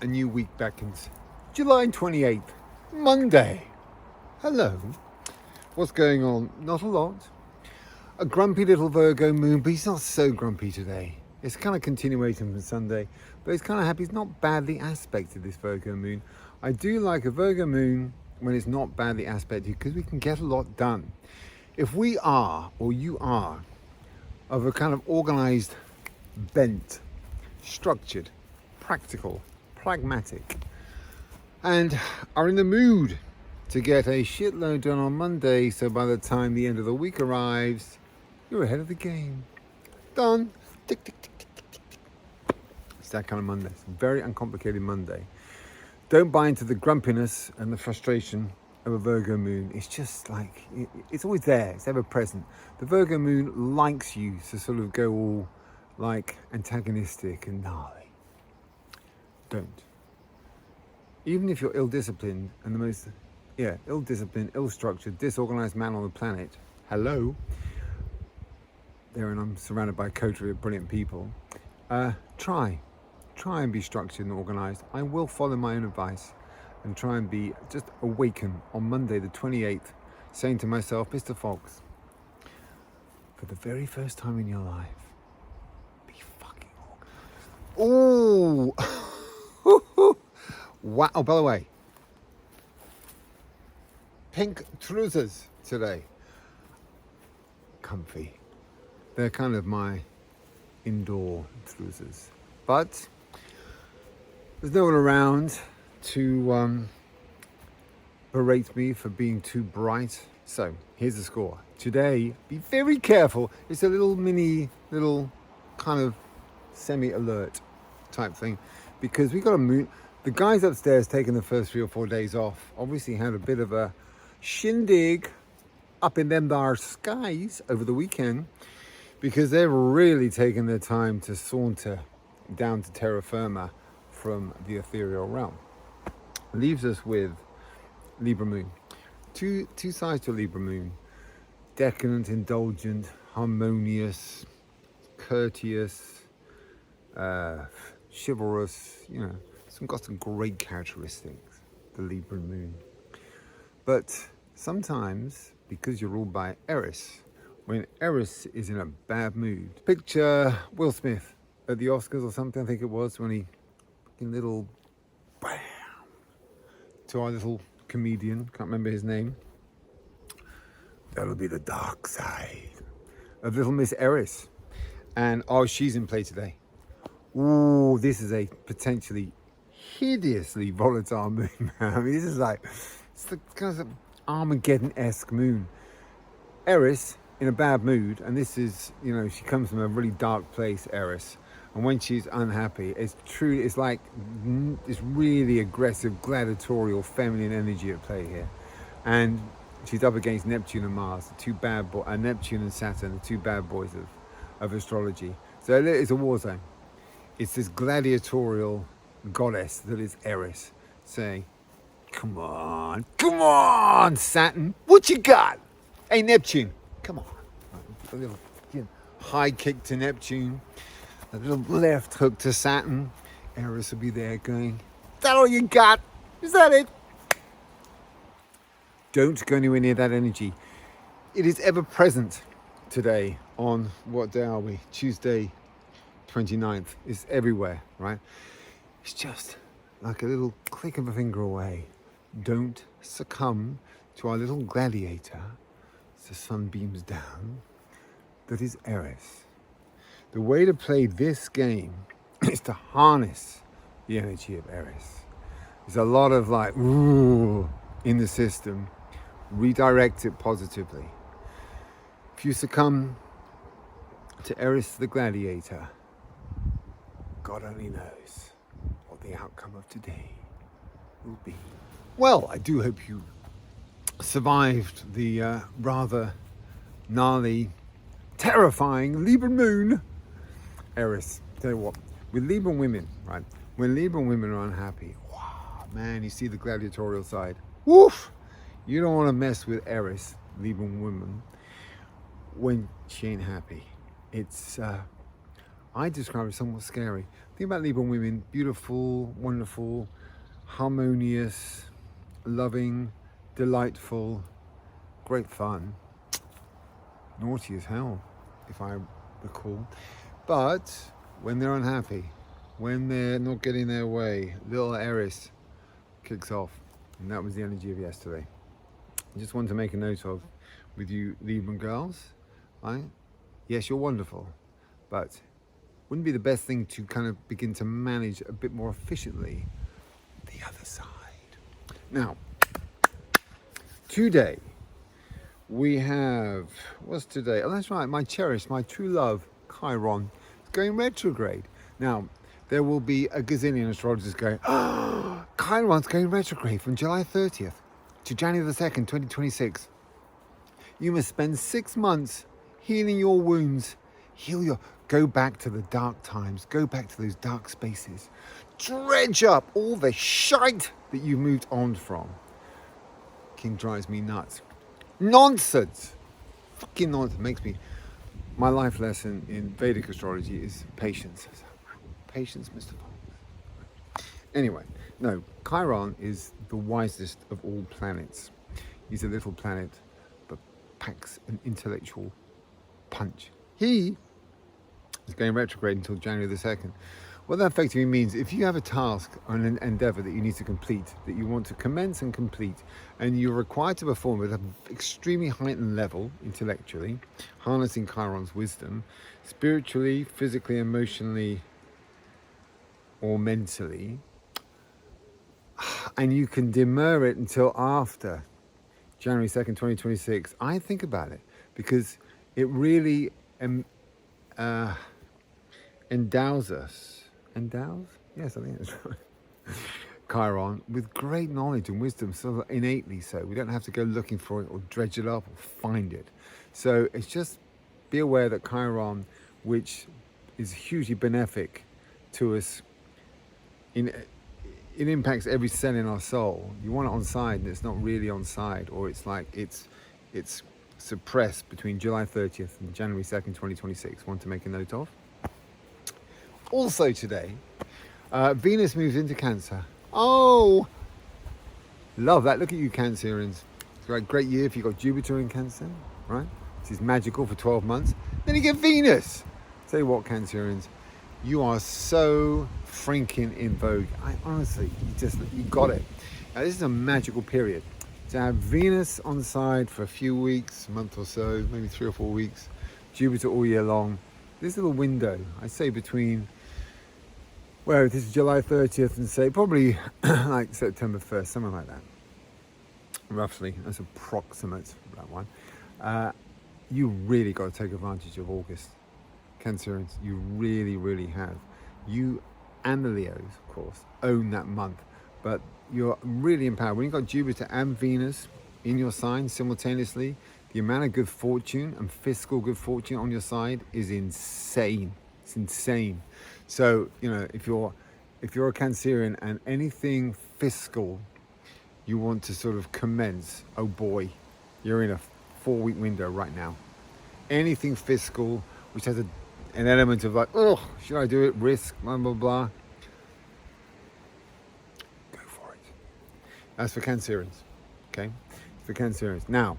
A new week beckons. July 28th, Monday. Hello. What's going on? Not a lot. A grumpy little Virgo moon, but he's not so grumpy today. It's kind of continuation from Sunday, but he's kind of happy. He's not badly aspected, this Virgo moon. I do like a Virgo moon when it's not badly aspected because we can get a lot done. If we are, or you are, of a kind of organized bent, structured, practical, pragmatic, and are in the mood to get a shitload done on Monday, so by the time the end of the week arrives, you're ahead of the game. Done. Tick, tick, tick, tick, tick, tick. It's that kind of Monday. It's a very uncomplicated Monday. Don't buy into the grumpiness and the frustration of a Virgo moon. It's just like, it's always there. It's ever present. The Virgo moon likes you to sort of go all like antagonistic and gnarly. Don't. Even if you're ill-disciplined and the most, ill-disciplined, ill-structured, disorganized man on the planet, hello, there, and I'm surrounded by a coterie of brilliant people, try and be structured and organized. I will follow my own advice and try and be just awaken on Monday the 28th, saying to myself, Mr. Fox, for the very first time in your life, be fucking organized. Oh! Wow. Oh, by the way, pink trousers today. Comfy. They're kind of my indoor trousers. But there's no one around to berate me for being too bright. So here's the score. Today, be very careful. It's a little kind of semi-alert type thing, because we got a moon. The guys upstairs taking the first 3 or 4 days off obviously had a bit of a shindig up in them there skies over the weekend, because they've really taken their time to saunter down to terra firma from the ethereal realm. Leaves us with Libra moon. Two sides to Libra moon. Decadent, indulgent, harmonious, courteous, chivalrous, got some great characteristics, the Libra moon. But sometimes, because you're ruled by Eris, when Eris is in a bad mood, picture Will Smith at the Oscars or something, I think it was, when he little bam to our little comedian, can't remember his name. That'll be the dark side of little Miss Eris. And she's in play today. Ooh, this is a potentially hideously volatile moon. I mean, this is like, it's the kind of Armageddon-esque moon. Eris in a bad mood, and this is, she comes from a really dark place, Eris. And when she's unhappy, it's really aggressive, gladiatorial, feminine energy at play here. And she's up against Neptune and Mars, the two bad boys, Neptune and Saturn, the two bad boys of astrology. So it's a war zone. It's this gladiatorial goddess that is Eris saying, come on, Saturn, what you got? Hey, Neptune, come on. A little high kick to Neptune, a little left hook to Saturn. Eris will be there going, is that all you got? Is that it? Don't go anywhere near that energy. It is ever present today on, what day are we? Tuesday, 29th. It's everywhere, right? It's just like a little click of a finger away. Don't succumb to our little gladiator as the sun beams down. That is Eris. The way to play this game is to harness the energy of Eris. There's a lot of in the system. Redirect it positively. If you succumb to Eris the gladiator, God only knows what the outcome of today will be. Well, I do hope you survived the rather gnarly, terrifying Libra moon. Eris, tell you what, with Libra women, right? When Libra women are unhappy, wow, man, you see the gladiatorial side. Woof! You don't want to mess with Eris, Libra woman, when she ain't happy. It's I describe it somewhat scary. Think about Libra women, beautiful, wonderful, harmonious, loving, delightful, great fun, naughty as hell, if I recall. But when they're unhappy, when they're not getting their way, little Eris kicks off. And that was the energy of yesterday. I just want to make a note of, with you Libra girls, right? Yes, you're wonderful, but wouldn't be the best thing to kind of begin to manage a bit more efficiently the other side. Now, today we have, what's today? Oh, that's right, my cherished, my true love, Chiron, is going retrograde. Now, there will be a gazillion astrologers going, oh, Chiron's going retrograde from July 30th to January the 2nd, 2026. You must spend 6 months healing your wounds, go back to the dark times, go back to those dark spaces, dredge up all the shite that you've moved on from. King drives me nuts. Nonsense! Fucking nonsense. Makes me... My life lesson in Vedic astrology is patience. Patience, Mr. Fox. Anyway, no, Chiron is the wisest of all planets. He's a little planet, but packs an intellectual punch. He is going retrograde until January the 2nd. What that effectively means, if you have a task or an endeavor that you need to complete, that you want to commence and complete, and you're required to perform at an extremely heightened level intellectually, harnessing Chiron's wisdom, spiritually, physically, emotionally, or mentally, and you can demur it until after January 2nd, 2026, I think about it, because it really endows us. Endows? Yes, I think that's right. Chiron with great knowledge and wisdom, so innately so. We don't have to go looking for it or dredge it up or find it. So it's just be aware that Chiron, which is hugely benefic to us, it impacts every cell in our soul. You want it on side and it's not really on side, or it's like it's suppressed between July 30th and January 2nd, 2026. Want to make a note of. Also today, Venus moves into Cancer. Oh, love that. Look at you, Cancerians. It's a great year if you've got Jupiter in Cancer, right? This is magical for 12 months. Then you get Venus. Tell you what, Cancerians, you are so freaking in vogue. I honestly, you got it. Now, this is a magical period. To have Venus on side for a few weeks, a month or so, maybe 3 or 4 weeks, Jupiter all year long. This little window, I say between, well, this is July 30th and say probably like September 1st, something like that. Roughly, that's approximate, that one. You really got to take advantage of August. Cancerians, you really, really have. You and the Leos, of course, own that month. But you're really empowered. When you've got Jupiter and Venus in your sign simultaneously, the amount of good fortune and fiscal good fortune on your side is insane. It's insane. So, if you're a Cancerian and anything fiscal you want to sort of commence, oh boy, you're in a 4-week window right now. Anything fiscal, which has an element of like, oh, should I do it? Risk, blah, blah, blah. Go for it. That's for Cancerians, okay? For Cancerians. Now,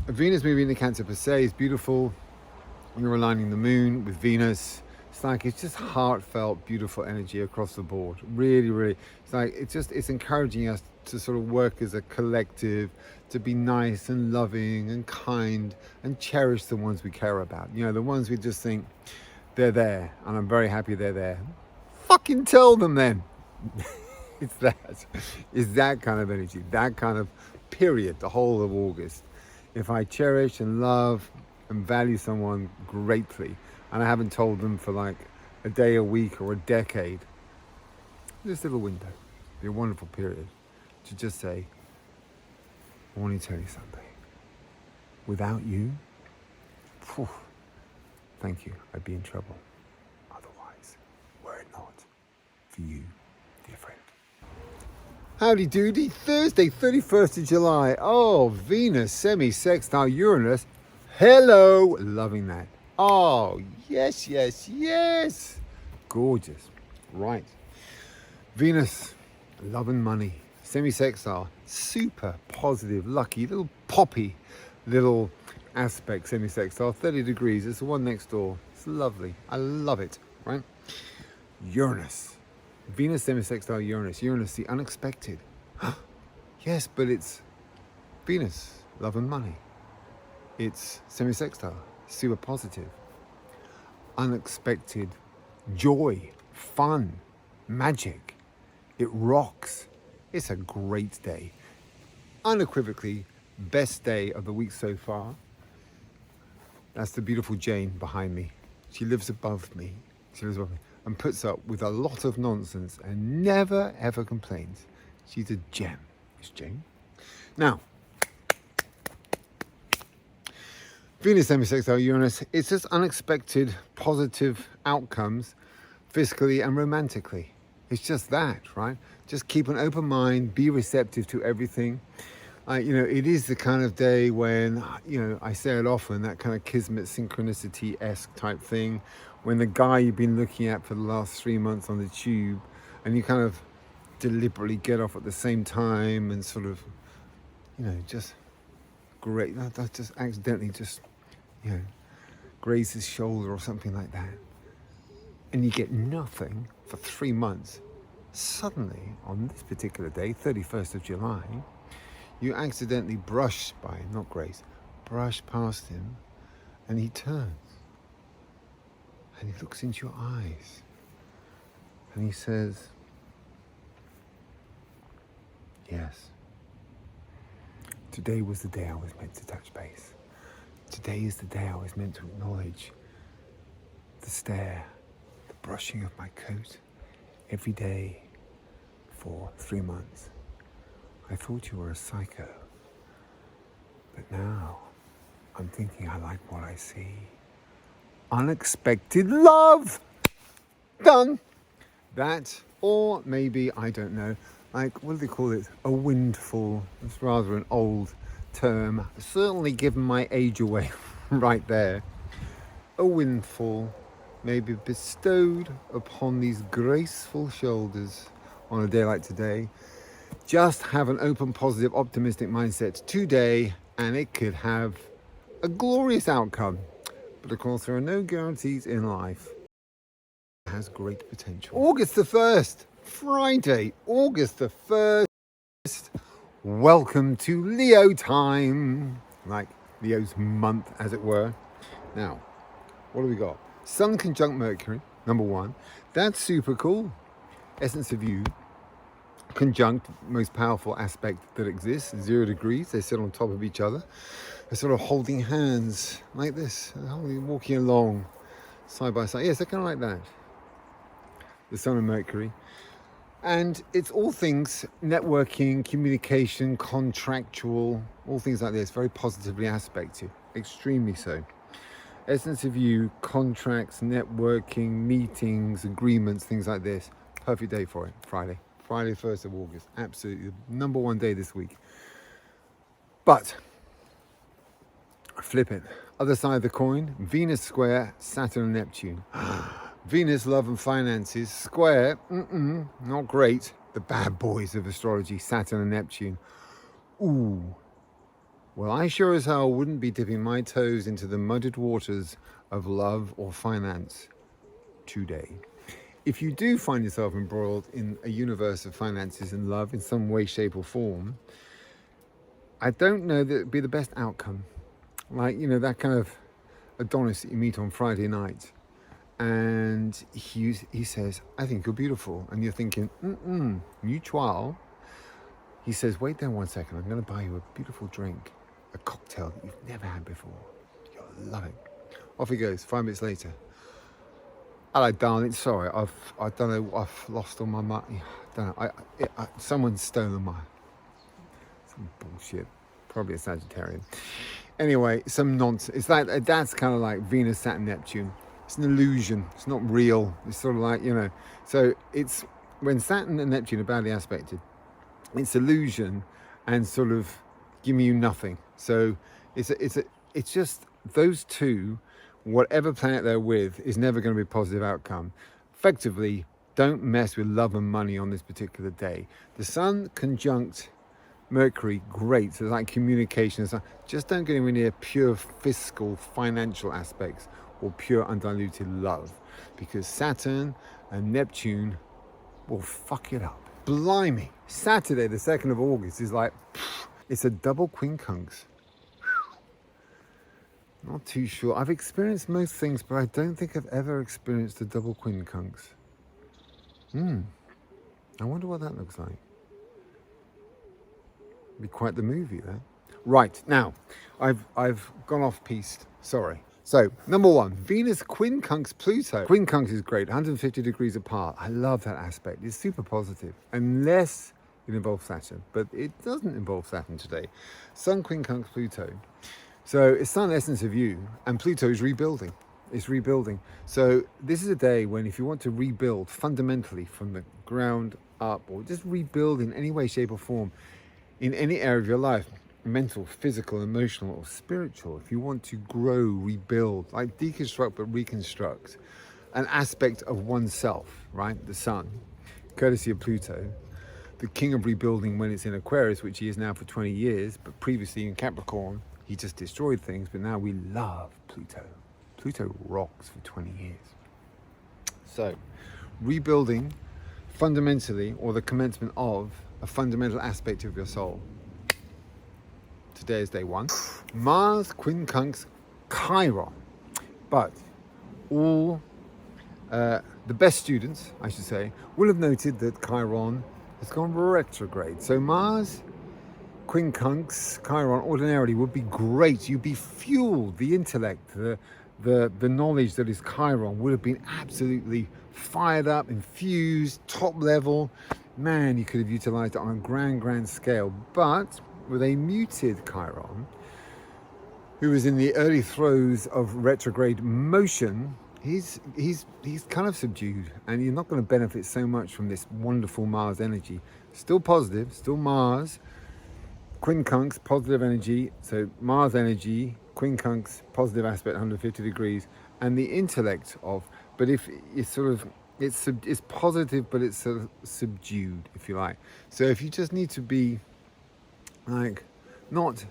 Venus moving into Cancer per se is beautiful. You're aligning the moon with Venus. It's just heartfelt, beautiful energy across the board. Really, really. It's encouraging us to sort of work as a collective, to be nice and loving and kind and cherish the ones we care about. The ones we just think they're there and I'm very happy they're there. Fucking tell them then. It's that kind of energy, that kind of period, the whole of August. If I cherish and love and value someone greatly, and I haven't told them for like a day, a week, or a decade, this little window, be a wonderful period to just say, I want to tell you something. Without you, thank you, I'd be in trouble. Otherwise, were it not for you, dear friend. Howdy doody, Thursday, 31st of July. Oh, Venus, semi-sextile Uranus. Hello, loving that. Oh, yes, yes, yes. Gorgeous. Right. Venus, love and money. Semi-sextile, super positive, lucky, little poppy little aspect, semi-sextile, 30 degrees. It's the one next door. It's lovely. I love it, right? Uranus. Venus, semi-sextile, Uranus. Uranus, the unexpected. Yes, but it's Venus, love and money. It's semi-sextile, super positive. Unexpected joy, fun, magic. It rocks. It's a great day. Unequivocally, best day of the week so far. That's the beautiful Jane behind me. She lives above me. She lives above me and puts up with a lot of nonsense and never ever complains. She's a gem. Is Jane? Now, Venus semi-sextile Uranus, it's just unexpected positive outcomes fiscally and romantically. It's just that, right? Just keep an open mind, be receptive to everything. It is the kind of day when, I say it often, that kind of kismet synchronicity-esque type thing, when the guy you've been looking at for the last 3 months on the tube, and you kind of deliberately get off at the same time and sort of, just great. That just accidentally just, graze his shoulder or something like that. And you get nothing for 3 months. Suddenly, on this particular day, 31st of July, you accidentally brush past him, and he turns. And he looks into your eyes. And he says, yes, today was the day I was meant to touch base. Today is the day I was meant to acknowledge the stare, the brushing of my coat every day for 3 months. I thought you were a psycho, but now I'm thinking I like what I see. Unexpected love! Done! That, or maybe, I don't know, like, what do they call it? A windfall. It's rather an old term, certainly given my age away right there. A windfall may be bestowed upon these graceful shoulders on a day like today. Just have an open, positive, optimistic mindset today, and it could have a glorious outcome. But of course, there are no guarantees in life. It has great potential. August the 1st, Friday, August the 1st. Welcome to Leo time, like Leo's month, as it were. Now, what do we got? Sun conjunct Mercury, number 1. That's super cool. Essence of you. Conjunct, most powerful aspect that exists, 0 degrees. They sit on top of each other. They're sort of holding hands like this, walking along side by side. Yes, they're kind of like that. The Sun and Mercury. And it's all things networking, communication, contractual, all things like this, very positively aspected, extremely so. Essence of you, contracts, networking, meetings, agreements, things like this. Perfect day for it, Friday 1st of August. Absolutely the number 1 day this week. But, flip it. Other side of the coin, Venus square, Saturn and Neptune. Venus, love and finances, square, not great. The bad boys of astrology, Saturn and Neptune. Ooh. Well, I sure as hell wouldn't be dipping my toes into the muddied waters of love or finance today. If you do find yourself embroiled in a universe of finances and love in some way, shape or form, I don't know that it'd be the best outcome. Like, that kind of Adonis that you meet on Friday night. And he says, I think you're beautiful. And you're thinking, mutual. He says, wait there 1 second. I'm going to buy you a beautiful drink, a cocktail that you've never had before. You'll love it. Off he goes, 5 minutes later. Hello, darling. Sorry, I don't know. I've lost all my money. I don't know. Someone's stolen some bullshit. Probably a Sagittarian. Anyway, some nonsense. It's like that's kind of like Venus, Saturn, Neptune. It's an illusion. It's not real. It's sort of like So it's when Saturn and Neptune are badly aspected. It's illusion and sort of giving you nothing. So it's just those two whatever planet they're with is never going to be a positive outcome. Effectively, don't mess with love and money on this particular day. The Sun conjunct Mercury, great. So it's like communication. Just don't get anywhere near pure fiscal, financial aspects or pure undiluted love, because Saturn and Neptune will fuck it up. Blimey. Saturday, the 2nd of August, is like, it's a double quincunx. Not too sure. I've experienced most things, but I don't think I've ever experienced a double quincunx. I wonder what that looks like. Be quite the movie there. Right, now, I've gone off piste. Sorry. So, number 1, Venus quincunx Pluto. Quincunx is great, 150 degrees apart. I love that aspect. It's super positive, unless it involves Saturn. But it doesn't involve Saturn today. Sun quincunx Pluto. So it's not an essence of you, and Pluto is rebuilding. It's rebuilding. So this is a day when, if you want to rebuild fundamentally from the ground up, or just rebuild in any way, shape or form, in any area of your life, mental, physical, emotional, or spiritual, if you want to grow, rebuild, like deconstruct but reconstruct an aspect of oneself, right? The Sun, courtesy of Pluto, the king of rebuilding when it's in Aquarius, which he is now for 20 years, but previously in Capricorn, he just destroyed things, but now we love Pluto. Pluto rocks for 20 years. So, rebuilding fundamentally, or the commencement of a fundamental aspect of your soul. Today is day 1. Mars quincunx Chiron. But all the best students, I should say, will have noted that Chiron has gone retrograde. So Mars quincunx Chiron ordinarily would be great. You'd be fueled. The intellect, the knowledge that is Chiron would have been absolutely fired up, infused, top level. Man, you could have utilized it on a grand scale. But with a muted Chiron, who is in the early throes of retrograde motion, he's kind of subdued, and you're not going to benefit so much from this wonderful Mars energy. Still positive, still Mars. Quincunx, positive energy, so Mars energy, quincunx, positive aspect, 150 degrees, and the intellect of, but if it's sort of, it's positive, but it's sort of subdued, if you like. So if you just need to be, like, not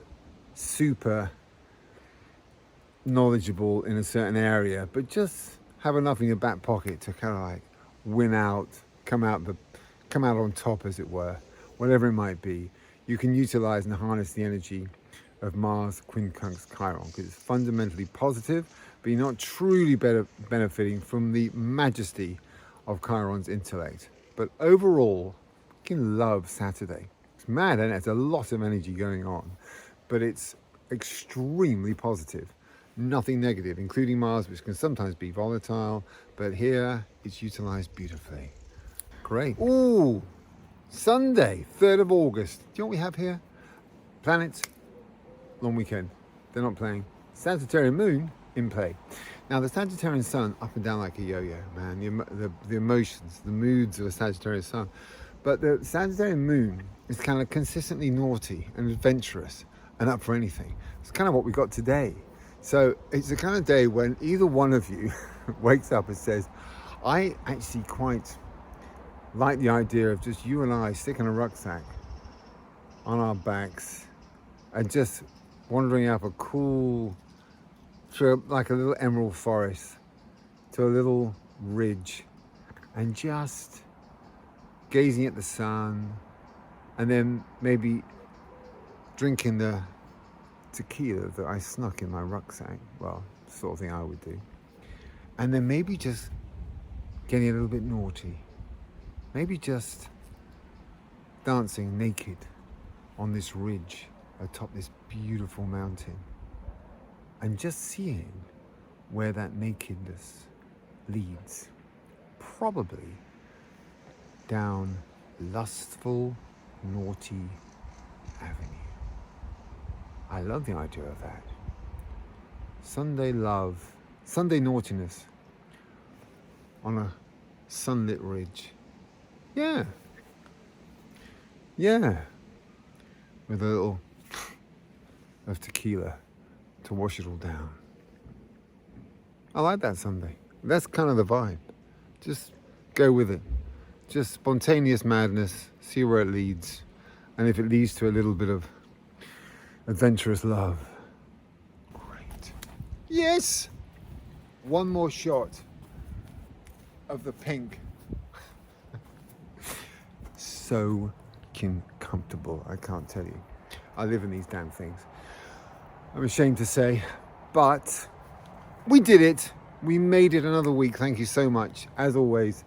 super knowledgeable in a certain area, but just have enough in your back pocket to kind of like win out, come out on top, as it were, whatever it might be. You can utilize and harness the energy of Mars quincunx Chiron, because it's fundamentally positive, but you're not truly benefiting from the majesty of Chiron's intellect. But overall, you can love Saturday. It's mad, and it's a lot of energy going on, but it's extremely positive. Nothing negative, including Mars, which can sometimes be volatile, but here it's utilized beautifully. Great. Ooh! Sunday, 3rd of August. Do you know what we have here? Planets, long weekend. They're not playing. Sagittarian moon in play. Now, the Sagittarian sun, up and down like a yo-yo, man. The emotions, the moods of a Sagittarian sun. But the Sagittarian moon is kind of consistently naughty and adventurous and up for anything. It's kind of what we got today. So it's the kind of day when either one of you wakes up and says, I actually quite like the idea of just you and I sticking a rucksack on our backs and just wandering up a cool, through like a little emerald forest to a little ridge, and just gazing at the sun, and then maybe drinking the tequila that I snuck in my rucksack. Well, sort of thing I would do. And then maybe just getting a little bit naughty. Maybe just dancing naked on this ridge atop this beautiful mountain, and just seeing where that nakedness leads. Probably down lustful, naughty avenue. I love the idea of that. Sunday love, Sunday naughtiness on a sunlit ridge. Yeah. With a little of tequila to wash it all down. I like that Sunday. That's kind of the vibe. Just go with it. Just spontaneous madness, see where it leads. And if it leads to a little bit of adventurous love, great. Yes! One more shot of the pink. So comfortable, I can't tell you. I live in these damn things. I'm ashamed to say, but we did it. We made it another week. Thank you so much, as always,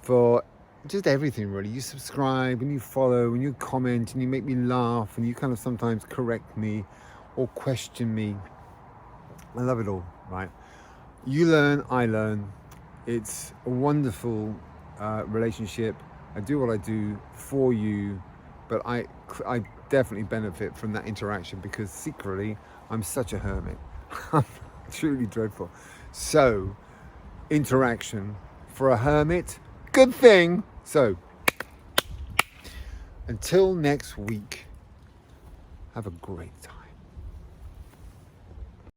for just everything, really. You subscribe and you follow and you comment and you make me laugh and you kind of sometimes correct me or question me. I love it all, right? You learn, I learn. It's a wonderful relationship. I do what I do for you, but I definitely benefit from that interaction because secretly I'm such a hermit. I'm truly dreadful. So, interaction for a hermit, good thing. So, until next week, have a great time.